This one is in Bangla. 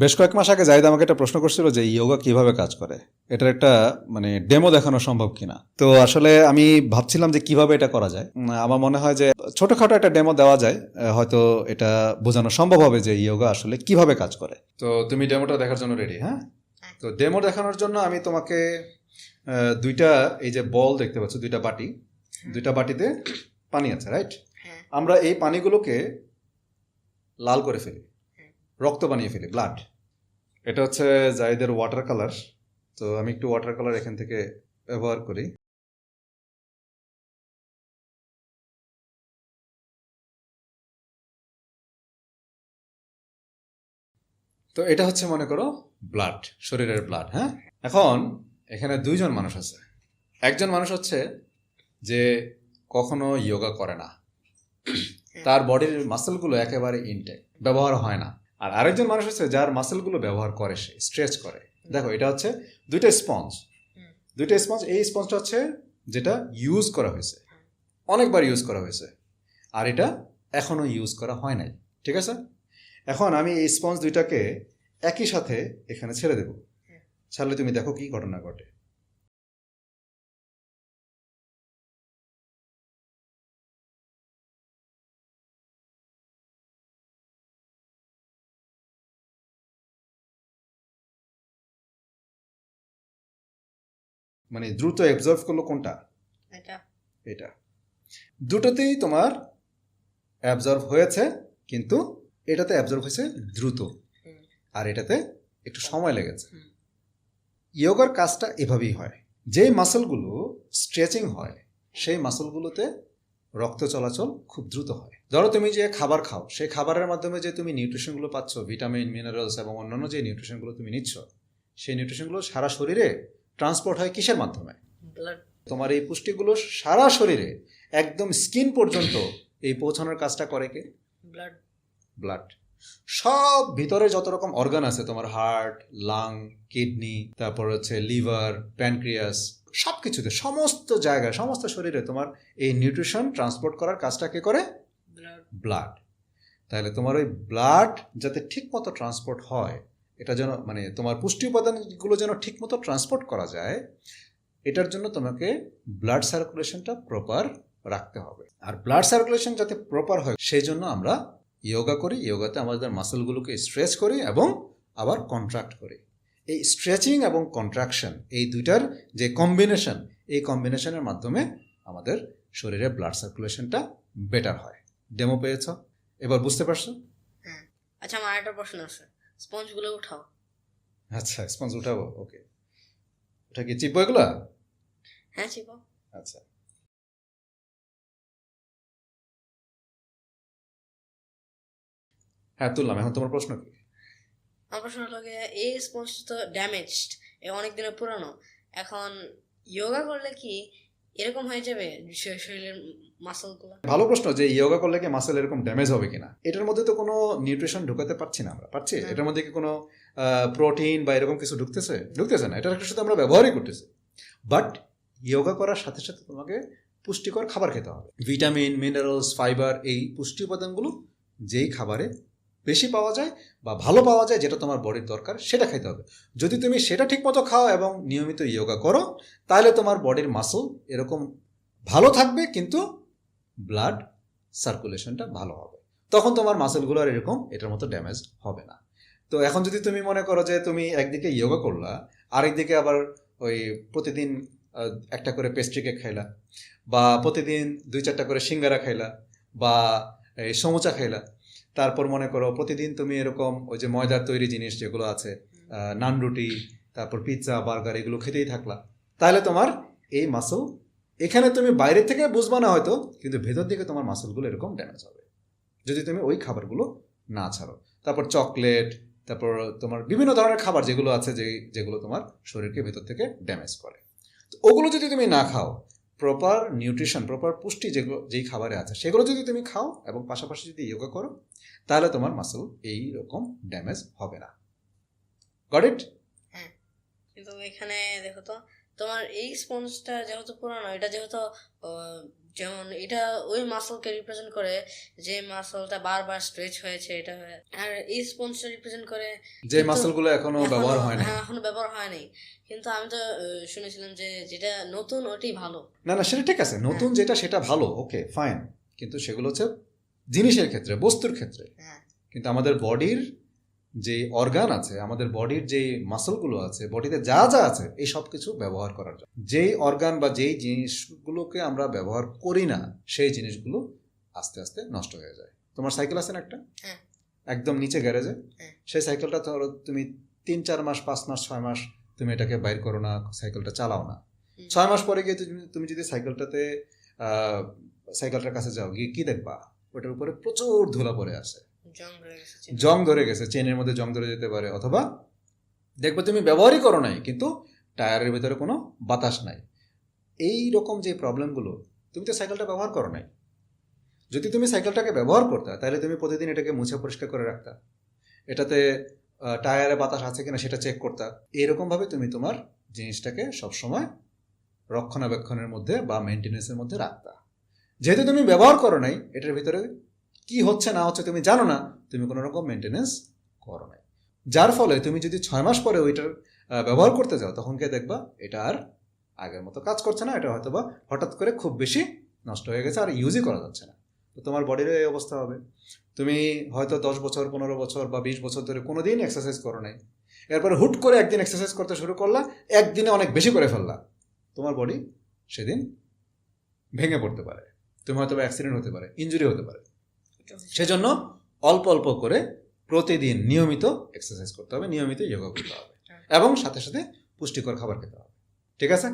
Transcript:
বেশ কয়েক মাস আগে জাহিদ আমাকে একটা প্রশ্ন করছিল যে ইয়োগা কিভাবে কাজ করে, এটার একটা ডেমো দেখানো সম্ভব কিনা। তো আসলে আমি ভাবছিলাম যে কিভাবে এটা করা যায়। আমার মনে হয় যে ছোটখাটো একটা ডেমো দেওয়া যায়, হয়তো এটা বোঝানো সম্ভব হবে যে ইয়োগা আসলে কিভাবে কাজ করে। তো তুমি ডেমোটা দেখার জন্য রেডি? হ্যাঁ, তো ডেমো দেখানোর জন্য আমি তোমাকে দুইটা, এই যে বল দেখতে পাচ্ছ, দুইটা বাটি, দুইটা বাটিতে পানি আছে, রাইট? আমরা এই পানিগুলোকে লাল করে ফেলি, রক্ত বানিয়ে ফেলি, ব্লাড। এটা হচ্ছে জাহিদের ওয়াটার কালার। তো আমি একটু ওয়াটার কালার এখান থেকে ব্যবহার করি। তো এটা হচ্ছে মনে করো ব্লাড, শরীরের ব্লাড। হ্যাঁ, এখন এখানে দুইজন মানুষ আছে। একজন মানুষ হচ্ছে যে কখনো যোগা করে না, তার বডির মাসেলগুলো একেবারে ইনটেক, ব্যবহার হয় না। আর আরেকজন মানুষ হচ্ছে যার মাসেলগুলো ব্যবহার করে, সে স্ট্রেচ করে। দেখো, এটা হচ্ছে দুইটা স্পঞ্জ, দুইটা স্পঞ্জ। এই স্পঞ্জটা হচ্ছে যেটা ইউজ করা হয়েছে, অনেকবার ইউজ করা হয়েছে, আর এটা এখনো ইউজ করা হয় নাই। ঠিক আছে, এখন আমি এই স্পঞ্জ দুইটাকে একই সাথে এখানে ছেড়ে দেব। ছাড়লে তুমি দেখো কি ঘটনা ঘটে। দ্রুত অ্যাবজর্ভ করলো কোনটা? এটা। দুটোতেই তোমার অ্যাবজর্ভ হয়েছে, কিন্তু এটাতে অ্যাবজর্ভ হয়েছে দ্রুত, আর এটাতে একটু সময় লেগেছে। ইয়োগার কাজটা এভাবেই হয়। যে মাসলগুলো স্ট্রেচিং হয়, সেই মাসলগুলোতে রক্ত চলাচল খুব দ্রুত হয়। ধরো তুমি যে খাবার খাও, সেই খাবারের মাধ্যমে যে তুমি নিউট্রিশনগুলো পাচ্ছ, ভিটামিন, মিনারেলস এবং অন্যান্য যে নিউট্রিশনগুলো তুমি নিচ্ছ, সেই নিউট্রিশনগুলো সারা শরীরে ট্রান্সপোর্ট হয় কিসের মাধ্যমে? তোমার এই পুষ্টিগুলো সারা শরীরে একদম স্কিন পর্যন্ত এই পৌঁছানোর কাজটা করে কে? ব্লাড। সব ভিতরে যত রকম অর্গান আছে, তোমার হার্ট, লাং, কিডনি, তারপর হচ্ছে লিভার, প্যানক্রিয়াস, সব কিছুতে, সমস্ত জায়গায়, সমস্ত শরীরে তোমার এই নিউট্রিশন ট্রান্সপোর্ট করার কাজটা কে করে? ব্লাড। তাহলে তোমার ওই ব্লাড যাতে ঠিক মতো ট্রান্সপোর্ট হয়, এটা যেন তোমার পুষ্টি উপাদানগুলো যেন ঠিক মতো ট্রান্সপোর্ট করা যায়, এটার জন্য তোমাকে ব্লাড সার্কুলেশনটা প্রপার রাখতে হবে। আর ব্লাড সার্কুলেশন যাতে প্রপার হয়, সেই জন্য আমরা ইয়োগা করি। ইয়োগাতে আমাদের মাসেলগুলোকে স্ট্রেচ করি এবং আবার কন্ট্রাক্ট করি। এই স্ট্রেচিং এবং কন্ট্রাকশন, এই দুইটার যে কম্বিনেশন, এই কম্বিনেশনের মাধ্যমে আমাদের শরীরে ব্লাড সার্কুলেশনটা বেটার হয়। ডেমো পেয়েছ? এবার বুঝতে পারছো? আচ্ছা, আমার একটা প্রশ্ন আছে। স্পঞ্জগুলো উঠাও। আচ্ছা, স্পঞ্জ উঠাবো। ওকে, ওটা কি চিপবো এগুলা? হ্যাঁ, চিপো। আচ্ছা, হ্যাঁ, তুললাম। এখন তোমার প্রশ্ন কি? আমার প্রশ্ন হলো এই স্পঞ্জ তো ড্যামেজড, অনেক দিনের পুরানো। এখন যোগা করলে কি এরকম হয়ে যাবে শরীরের মাসলগুলো? ভালো প্রশ্ন, যে ইয়োগা করলে কি মাসেল এরকম ড্যামেজ হবে কিনা। এটার মধ্যে তো কোনো নিউট্রিশন ঢুকাতে পারছি না আমরা, পারছি? এটার মধ্যে কি কোনো প্রোটিন বা এরকম কিছু ঢুকতেছে না। এটার শুধু আমরা ব্যবহারই করতেছি। বাট ইয়োগা করার সাথে সাথে তোমাকে পুষ্টিকর খাবার খেতে হবে। ভিটামিন, মিনারেলস, ফাইবার, এই পুষ্টি উপাদানগুলো যেই খাবারে বেশি পাওয়া যায় বা ভালো পাওয়া যায়, যেটা তোমার বডির দরকার, সেটা খাইতে হবে। যদি তুমি সেটা ঠিকমতো খাও এবং নিয়মিত ইয়োগা করো, তাহলে তোমার বডির মাসল এরকম ভালো থাকবে, কিন্তু ব্লাড সার্কুলেশনটা ভালো হবে। তখন তোমার মাসেলগুলো আর এরকম এটার মতো ড্যামেজ হবে না। তো এখন যদি তুমি মনে করো যে তুমি একদিকে ইয়োগা করলা, আরেকদিকে আবার ওই প্রতিদিন একটা করে পেস্ট্রি কেক খাইলা, বা প্রতিদিন 2-4টা করে সিঙ্গারা খাইলা, বা এই সমুচা খাইলা, তারপর মনে করো প্রতিদিন তুমি এরকম ওই যে ময়দার তৈরি জিনিস যেগুলো আছে, নান রুটি, তারপর পিৎজা, বার্গার, এগুলো খেতেই থাকলা, তাহলে তোমার এই মাসল, এখানে তুমি বাইরে থেকে বুঝবা না হয়তো, কিন্তু ভেতর দিকে তোমার মাসলগুলো এরকম ড্যামেজ হবে যদি তুমি ওই খাবারগুলো না ছাড়ো। তারপর চকলেট, তারপর তোমার বিভিন্ন ধরনের খাবার যেগুলো আছে, যেগুলো তোমার শরীরকে ভেতর থেকে ড্যামেজ করে, তো ওগুলো যদি তুমি না খাও, প্রপার নিউট্রিশন, প্রপার পুষ্টি যেই খাবারে আছে, সেগুলো যদি তুমি খাও এবং পাশাপাশি যদি যোগা করো, তাহলে তোমার মাসল এই রকম ড্যামেজ হবে না। Got it? হ্যাঁ, কিন্তু এখানে দেখো তো, তোমার এই স্পঞ্জটা যেহেতু পুরানো, এটা যেহেতু যেমন এটা ওই মাসলকে রিপ্রেজেন্ট করে যে মাসলটা বারবার স্ট্রেচ হয়েছে, এটা আর এই স্পঞ্জটা রিপ্রেজেন্ট করে যে মাসলগুলো এখনো ব্যবহার হয় না। হ্যাঁ, এখনো ব্যবহার হয়নি, কিন্তু আমি তো শুনেছিলাম যে যেটা নতুন ওটাই ভালো। না না, সেটা ঠিক আছে, নতুন যেটা সেটা ভালো, ওকে ফাইন, কিন্তু সেগুলো হচ্ছে জিনিসের ক্ষেত্রে, বস্তুর ক্ষেত্রে। হ্যাঁ, কিন্তু আমাদের বডির যে অর্গান আছে, আমাদের বডির যে মাসলগুলো আছে, বডিতে যা যা আছে, এই সব কিছু ব্যবহার করার জন্য যেই অর্গান বা যেই জিনিসগুলোকে আমরা ব্যবহার করি না, সেই জিনিসগুলো আস্তে আস্তে নষ্ট হয়ে যায়। তোমার সাইকেল আছে না একটা, হ্যাঁ। একদম নিচে গ্যারেজে, হ্যাঁ। সেই সাইকেলটা ধরো তুমি 3-4 মাস, 5 মাস, 6 মাস তুমি এটাকে বাইর করো না, সাইকেলটা চালাও না। 6 মাস পরে গিয়ে তুমি যদি সাইকেলটার কাছে যাও, গিয়ে কি দেখবা, ওটার উপরে প্রচুর ধুলা পড়ে আছে, জং ধরে গেছে, চেনের মধ্যে জং ধরে যেতে পারে, অথবা দেখবে তুমি ব্যবহারই করো নাই কিন্তু টায়ারের ভিতরে কোনো বাতাস নাই। এই রকম যে প্রবলেমগুলো, তুমি তো সাইকেলটা ব্যবহার করো নাই। যদি তুমি সাইকেলটাকে ব্যবহার করতে, তাহলে তুমি প্রতিদিন এটাকে মুছে পরিষ্কার করে রাখতা, এটাতে টায়ারে বাতাস আছে কিনা সেটা চেক করতা। এইরকমভাবে তুমি তোমার জিনিসটাকে সবসময় রক্ষণাবেক্ষণের মধ্যে বা মেনটেন্যান্সের মধ্যে রাখতা। যেহেতু তুমি ব্যবহার করো নাই, এটার ভিতরে কি হচ্ছে না হচ্ছে তুমি জানো না, তুমি কোনো রকম মেনটেন্যান্স করো নাই, যার ফলে তুমি যদি 6 মাস পরে ওইটার ব্যবহার করতে যাও, তখন কে দেখবা এটা আর আগের মতো কাজ করছে না, এটা হয়তো বা হঠাৎ করে খুব বেশি নষ্ট হয়ে গেছে, আর ইউজই করা যাচ্ছে না। তো তোমার বডিরও এই অবস্থা হবে। তুমি হয়তো 10 বছর, 15 বছর বা 20 বছর ধরে কোনো দিন এক্সারসাইজ করো নাই, এরপরে হুট করে একদিন এক্সারসাইজ করতে শুরু করলা, একদিনে অনেক বেশি করে ফেললা, তোমার বডি সেদিন ভেঙে পড়তে পারে, তুমি হয়তো অ্যাক্সিডেন্ট হতে পারে, ইনজুরি হতে পারে। সেজন্য অল্প অল্প করে প্রতিদিন নিয়মিত এক্সারসাইজ করতে হবে, নিয়মিত যোগা করতে হবে, এবং সাথে সাথে পুষ্টিকর খাবার খেতে হবে। ঠিক আছে?